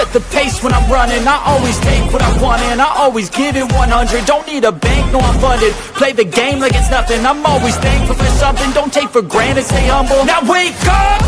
set the pace when I'm running. I always take what I want and I always give it 100. Don't need a bank, no I'm funded. Play the game like it's nothing. I'm always thankful for something. Don't take for granted, stay humble. Now wake up!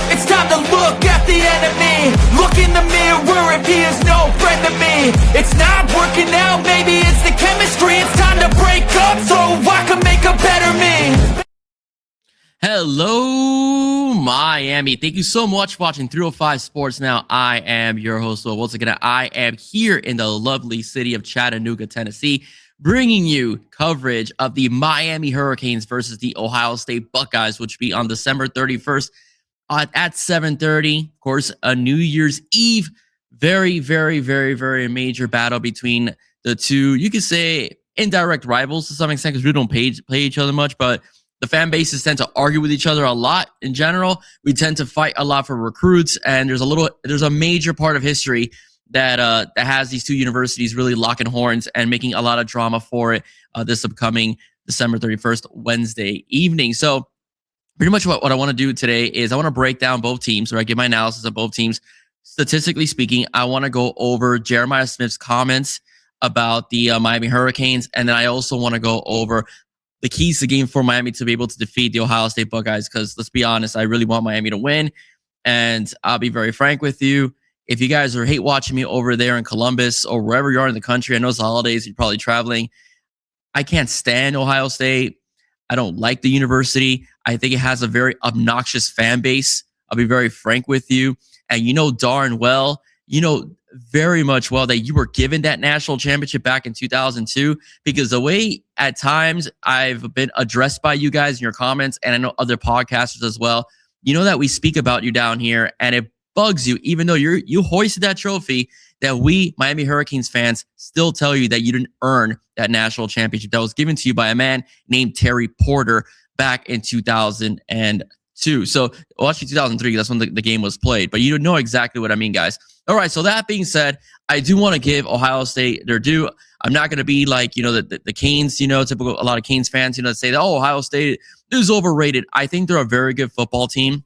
It's time to look at the enemy. Look in the mirror if he is no friend to me. It's not working out, maybe it's the chemistry. It's time to break up so I can make a better me. Hello, Miami. Thank you so much for watching 305 Sports Now. I am your host, Will. Once again, I am here in the lovely city of Chattanooga, Tennessee, bringing you coverage of the Miami Hurricanes versus the Ohio State Buckeyes, which will be on December 31st at 7:30. Of course, a New Year's Eve. Very, very, very, very major battle between the two, you could say, indirect rivals to some extent because we don't play each other much, but the fan bases tend to argue with each other a lot in general. We tend to fight a lot for recruits, and there's a major part of history that has these two universities really locking horns and making a lot of drama for it this upcoming December 31st, Wednesday evening. So pretty much what I want to do today is I want to break down both teams, or I give my analysis of both teams. Statistically speaking, I want to go over Jeremiah Smith's comments about the Miami Hurricanes, and then I also want to go over the keys to the game for Miami to be able to defeat the Ohio State Buckeyes, because let's be honest, I really want Miami to win. And I'll be very frank with you. If you guys hate watching me over there in Columbus or wherever you are in the country, I know it's the holidays, you're probably traveling. I can't stand Ohio State. I don't like the university. I think it has a very obnoxious fan base. I'll be very frank with you. And you know darn well, very much well that you were given that national championship back in 2002, because the way at times I've been addressed by you guys in your comments, and I know other podcasters as well, that we speak about you down here, and it bugs you, even though you hoisted that trophy, that we Miami Hurricanes fans still tell you that you didn't earn that national championship that was given to you by a man named Terry Porter back in 2002. So, well, actually 2003, that's when the game was played, but you know exactly what I mean, guys. All right, so that being said, I do want to give Ohio State their due. I'm not going to be like, the Canes, typical, a lot of Canes fans, that say that, Ohio State is overrated. I think they're a very good football team.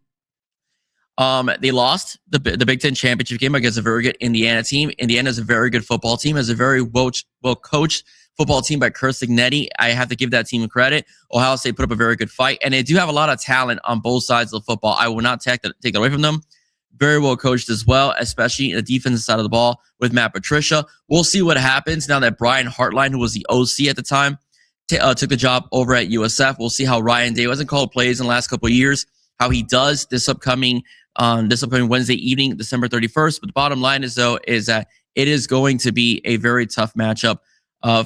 They lost the Big Ten championship game against a very good Indiana team. Indiana is a very good football team, has a very well-coached football team by Curt Cignetti. I have to give that team credit. Ohio State put up a very good fight, and they do have a lot of talent on both sides of the football. I will not take that away from them. Very well coached as well, especially in the defensive side of the ball with Matt Patricia. We'll see what happens now that Brian Hartline, who was the OC at the time, took the job over at USF. We'll see how Ryan Day, who hasn't called plays in the last couple of years, how he does this upcoming Wednesday evening, December 31st. But the bottom line is that it is going to be a very tough matchup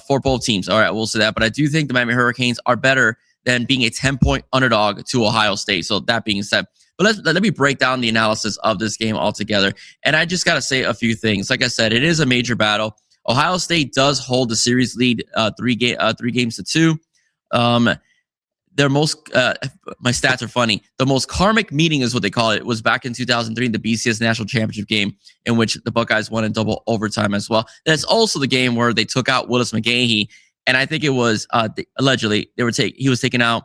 for both teams. All right, we'll say that. But I do think the Miami Hurricanes are better than being a 10-point underdog to Ohio State. So that being said, but let me break down the analysis of this game altogether. And I just got to say a few things. Like I said, it is a major battle. Ohio State does hold the series lead 3-2. Their most, my stats are funny. The most karmic meeting is what they call it. Was back in 2003 in the BCS National Championship game, in which the Buckeyes won in double overtime as well. That's also the game where they took out Willis McGahee, and I think it was allegedly he was taken out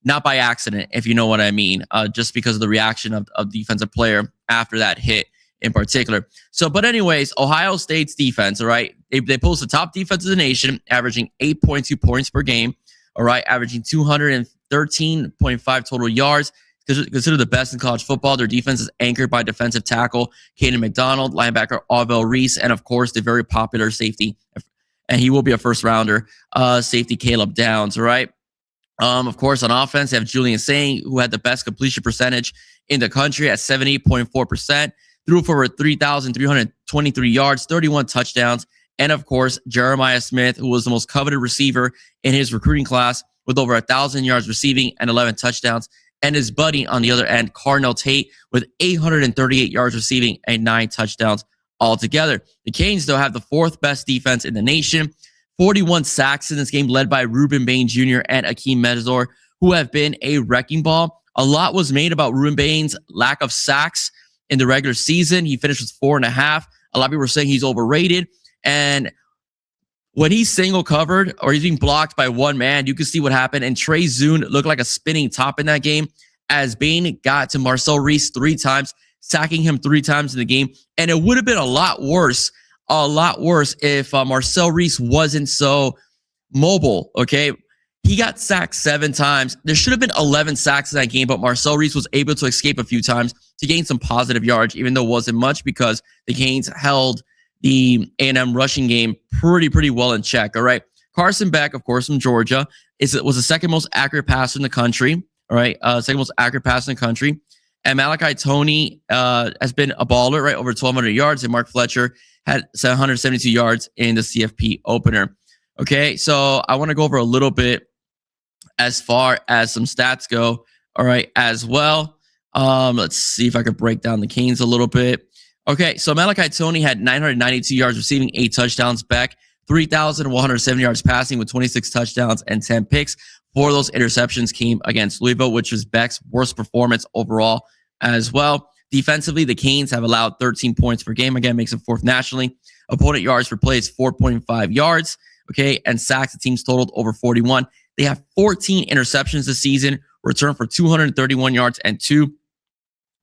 not by accident, if you know what I mean, just because of the reaction of the defensive player after that hit in particular. So, but anyways, Ohio State's defense, all right, they post the top defense of the nation, averaging 8.2 points per game. All right, averaging 213.5 total yards. Considered the best in college football. Their defense is anchored by defensive tackle Caden McDonald, linebacker Arvell Reese, and of course the very popular safety, and he will be a first rounder, safety Caleb Downs. All right. Of course, on offense, they have Julian Sain, who had the best completion percentage in the country at 78.4%, threw for over 3,323 yards, 31 touchdowns. And of course, Jeremiah Smith, who was the most coveted receiver in his recruiting class with over 1,000 yards receiving and 11 touchdowns. And his buddy on the other end, Carnell Tate, with 838 yards receiving and 9 touchdowns altogether. The Canes, though, have the 4th best defense in the nation. 41 sacks in this game, led by Ruben Bain Jr. and Akeem Medzor, who have been a wrecking ball. A lot was made about Ruben Bain's lack of sacks in the regular season. He finished with 4.5. A lot of people were saying he's overrated. And when he's single covered or he's being blocked by one man, you can see what happened. And Trey Zune looked like a spinning top in that game as Bain got to Marcel Reese 3 times, sacking him 3 times in the game. And it would have been a lot worse if Marcel Reese wasn't so mobile, okay? He got sacked 7 times. There should have been 11 sacks in that game, but Marcel Reese was able to escape a few times to gain some positive yards, even though it wasn't much because the Canes held the A&M rushing game pretty well in check, all right? Carson Beck, of course, from Georgia, was the second most accurate passer in the country, all right? Second most accurate passer in the country. And Malachi Toney has been a baller, right? Over 1,200 yards. And Mark Fletcher had 772 yards in the CFP opener. Okay, so I want to go over a little bit as far as some stats go, all right, as well. Let's see if I could break down the Canes a little bit. Okay, so Malachi Toney had 992 yards receiving, 8 touchdowns. Beck, 3,170 yards passing with 26 touchdowns and 10 picks. 4 of those interceptions came against Louisville, which was Beck's worst performance overall as well. Defensively, the Canes have allowed 13 points per game. Again, makes them 4th nationally. Opponent yards per play is 4.5 yards. Okay, and sacks, the team's totaled over 41. They have 14 interceptions this season, returned for 231 yards and 2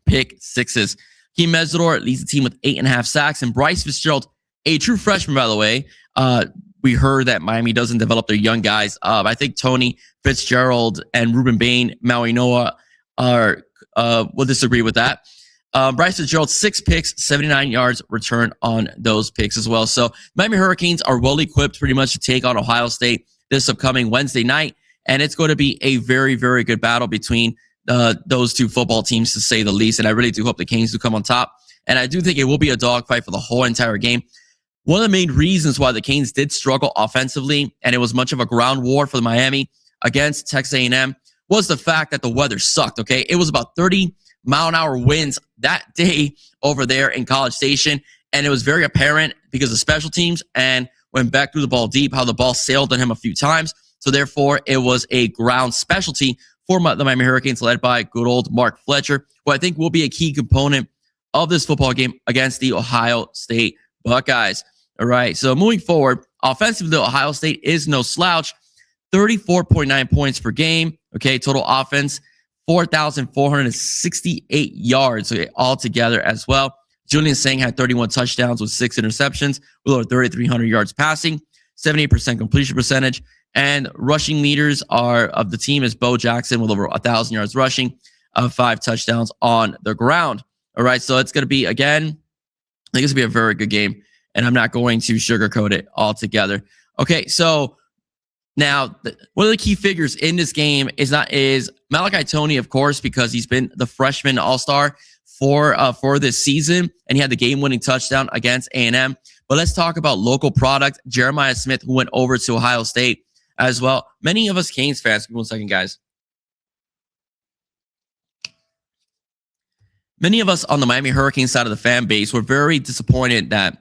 pick sixes. Keem Mesidor leads the team with 8.5 sacks, and Bryce Fitzgerald, a true freshman, by the way. We heard that Miami doesn't develop their young guys. I think Tony Fitzgerald and Ruben Bain, Maui Noah will disagree with that. Bryce Fitzgerald, 6 picks, 79 yards returned on those picks as well. So Miami Hurricanes are well equipped pretty much to take on Ohio State this upcoming Wednesday night. And it's going to be a very good battle between those 2 football teams, to say the least. And I really do hope the Canes do come on top. And I do think it will be a dogfight for the whole entire game. One of the main reasons why the Canes did struggle offensively, and it was much of a ground war for Miami against Texas A&M, was the fact that the weather sucked, okay? It was about 30-mile-an-hour winds that day over there in College Station, and it was very apparent because of special teams and when Beck threw the ball deep, how the ball sailed on him a few times. So therefore, it was a ground specialty for the Miami Hurricanes, led by good old Mark Fletcher, who I think will be a key component of this football game against the Ohio State Buckeyes. All right, so moving forward, offensively, Ohio State is no slouch. 34.9 points per game. Okay, total offense, 4,468 yards altogether as well. Julian Sang had 31 touchdowns with 6 interceptions, with over 3,300 yards passing, 78% completion percentage. And rushing leaders of the team is Bo Jackson with over 1,000 yards rushing, 5 touchdowns on the ground. All right, so it's going to be, again, I think it's going to be a very good game. And I'm not going to sugarcoat it altogether. Okay, so now one of the key figures in this game is Malachi Toney, of course, because he's been the freshman all-star for this season, and he had the game-winning touchdown against A&M. But let's talk about local product, Jeremiah Smith, who went over to Ohio State as well. Many of us Canes fans, give me 1 second, guys. Many of us on the Miami Hurricanes side of the fan base were very disappointed that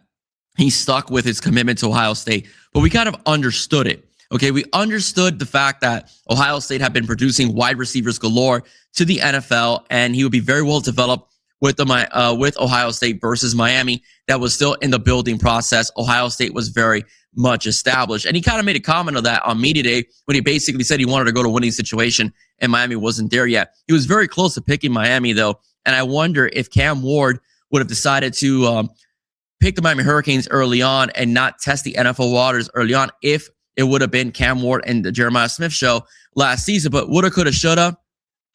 he stuck with his commitment to Ohio State, but we kind of understood it. Okay, we understood the fact that Ohio State had been producing wide receivers galore to the NFL, and he would be very well developed with Ohio State versus Miami. That was still in the building process. Ohio State was very much established, and he kind of made a comment of that on Media Day when he basically said he wanted to go to a winning situation, and Miami wasn't there yet. He was very close to picking Miami, though, and I wonder if Cam Ward would have decided to pick the Miami Hurricanes early on and not test the NFL waters early on, if it would have been Cam Ward and the Jeremiah Smith show last season. But woulda, coulda, shoulda.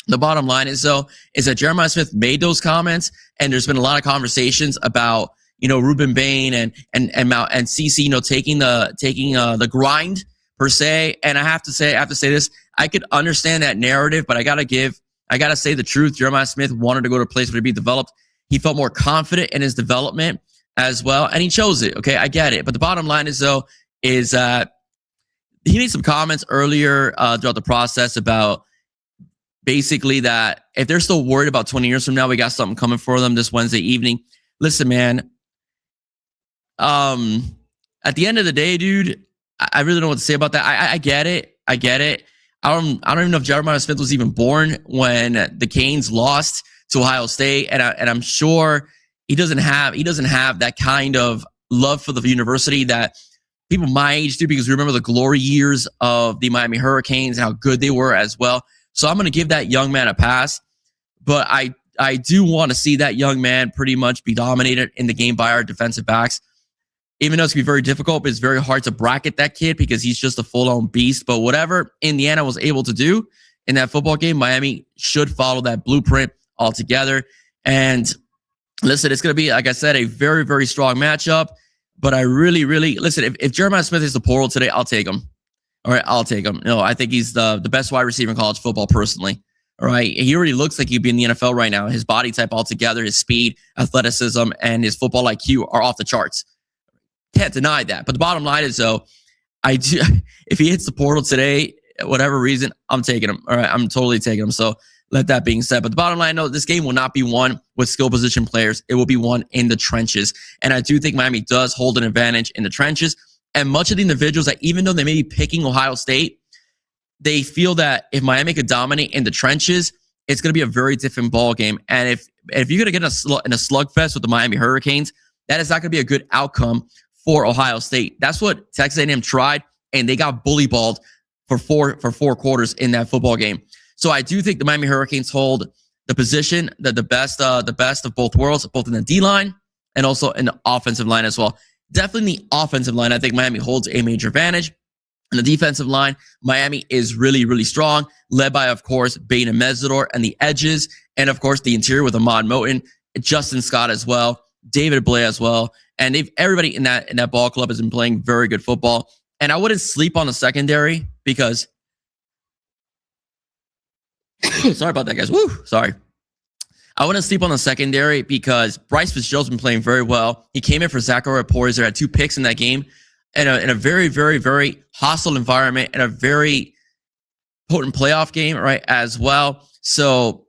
The bottom line is that Jeremiah Smith made those comments, and there's been a lot of conversations about, Ruben Bain and CC, taking the grind per se. And I have to say this, I could understand that narrative, but I gotta say the truth. Jeremiah Smith wanted to go to a place where he'd be developed. He felt more confident in his development as well, and he chose it. Okay, I get it. But the bottom line is that he made some comments earlier throughout the process about basically that if they're still worried about 20 years from now, we got something coming for them this Wednesday evening. Listen, man, at the end of the day, dude, I really don't know what to say about that. I get it. I don't even know if Jeremiah Smith was even born when the Canes lost to Ohio State, and I'm sure he doesn't have that kind of love for the university that people my age do, because we remember the glory years of the Miami Hurricanes and how good they were as well. So I'm going to give that young man a pass. But I I do want to see that young man pretty much be dominated in the game by our defensive backs. Even though it's going to be very difficult, but it's very hard to bracket that kid because he's just a full-on beast. But whatever Indiana was able to do in that football game, Miami should follow that blueprint altogether. And listen, it's going to be, like I said, a very, very strong matchup. But I really, really, listen, if Jeremiah Smith is the portal today, I'll take him. All right, I'll take him. No, I think he's the best wide receiver in college football, personally. All right, he already looks like he'd be in the NFL right now. His body type altogether, his speed, athleticism, and his football IQ are off the charts. Can't deny that. But the bottom line is, though, if he hits the portal today, whatever reason, I'm taking him. All right, I'm totally taking him. So let that being said. But the bottom line, no, this game will not be won with skill position players. It will be won in the trenches. And I do think Miami does hold an advantage in the trenches. And much of the individuals that, even though they may be picking Ohio State, they feel that if Miami could dominate in the trenches, it's going to be a very different ball game. And if you're going to get in a slugfest with the Miami Hurricanes, that is not going to be a good outcome for Ohio State. That's what Texas A&M tried, and they got bully balled for four quarters in that football game. So I do think the Miami Hurricanes hold the position, the best of both worlds, both in the D-line and also in the offensive line as well. Definitely in the offensive line, I think Miami holds a major advantage. In the defensive line, Miami is really, really strong, led by, of course, Bain and Mesidor and the edges, and, of course, the interior with Ahmad Moten, Justin Scott as well, David Blay as well. And everybody in that ball club has been playing very good football. And I wouldn't sleep on the secondary because sorry about that, guys. Woo, sorry. I wouldn't sleep on the secondary because Bryce Fitzgerald's been playing very well. He came in for Zachariah Poyser, had 2 picks in that game in a very, very, very hostile environment and a very potent playoff game, right, as well. So,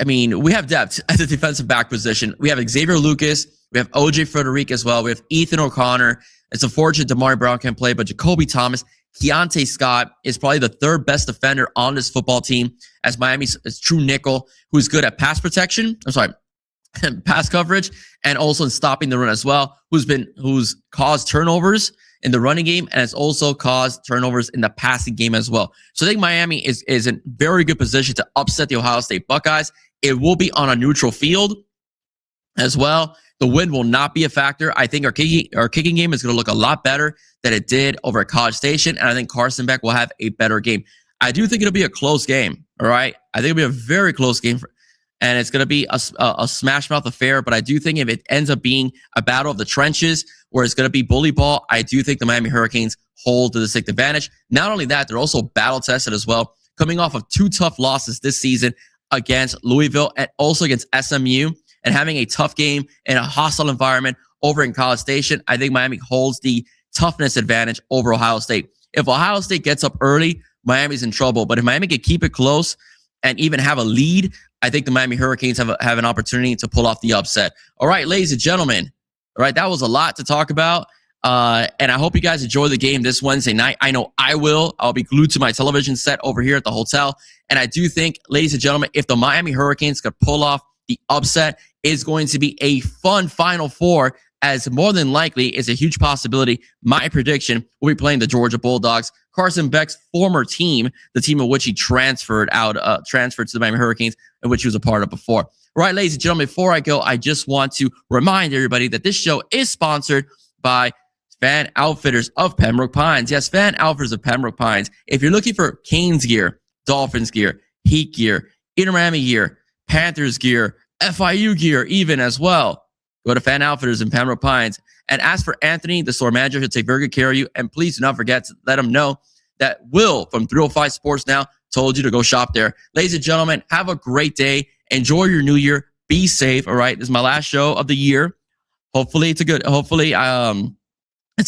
I mean, we have depth at the defensive back position. We have Xavier Lucas. We have OJ Frederic as well. We have Ethan O'Connor. It's unfortunate Damari Brown can't play, but Jacoby Thomas, Keontae Scott is probably the 3rd best defender on this football team as Miami's true nickel, who's good at pass protection. Pass coverage, and also in stopping the run as well, who's caused turnovers in the running game and has also caused turnovers in the passing game as well. So I think Miami is in very good position to upset the Ohio State Buckeyes. It will be on a neutral field as well. The wind will not be a factor. I think our kicking game is going to look a lot better than it did over at College Station, and I think Carson Beck will have a better game. I do think it'll be a close game, all right? I think it'll be a very close game, and it's going to be a smash mouth affair, but I do think if it ends up being a battle of the trenches where it's going to be bully ball, I do think the Miami Hurricanes hold the distinct advantage. Not only that, they're also battle tested as well, coming off of 2 tough losses this season against Louisville and also against SMU, and having a tough game in a hostile environment over in College Station. I think Miami holds the toughness advantage over Ohio State. If Ohio State gets up early, Miami's in trouble. But if Miami can keep it close and even have a lead, I think the Miami Hurricanes have an opportunity to pull off the upset. All right, ladies and gentlemen. All right, that was a lot to talk about. And I hope you guys enjoy the game this Wednesday night. I know I will. I'll be glued to my television set over here at the hotel. And I do think, ladies and gentlemen, if the Miami Hurricanes could pull off the upset, it's going to be a fun Final Four, as more than likely is a huge possibility. My prediction will be playing the Georgia Bulldogs, Carson Beck's former team, the team in which he transferred to the Miami Hurricanes, in which he was a part of before. All right, ladies and gentlemen, before I go, I just want to remind everybody that this show is sponsored by Fan Outfitters of Pembroke Pines. Yes, Fan Outfitters of Pembroke Pines. If you're looking for Canes gear, Dolphins gear, Heat gear, Inter Miami gear, Panthers gear, FIU gear even as well, go to Fan Outfitters in Pembroke Pines and ask for Anthony, the store manager. He'll take very good care of you. And please do not forget to let him know that Will from 305 Sports Now told you to go shop there. Ladies and gentlemen, have a great day. Enjoy your new year. Be safe. All right. This is my last show of the year. Hopefully it's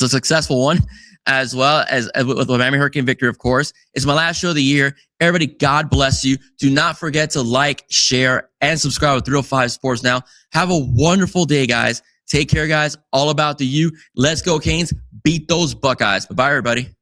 a successful one, as well as with the Miami Hurricane victory, of course. It's my last show of the year. Everybody, God bless you. Do not forget to like, share, and subscribe with 305 Sports Now. Have a wonderful day, guys. Take care, guys. All about the U. Let's go, Canes. Beat those Buckeyes. Bye-bye, everybody.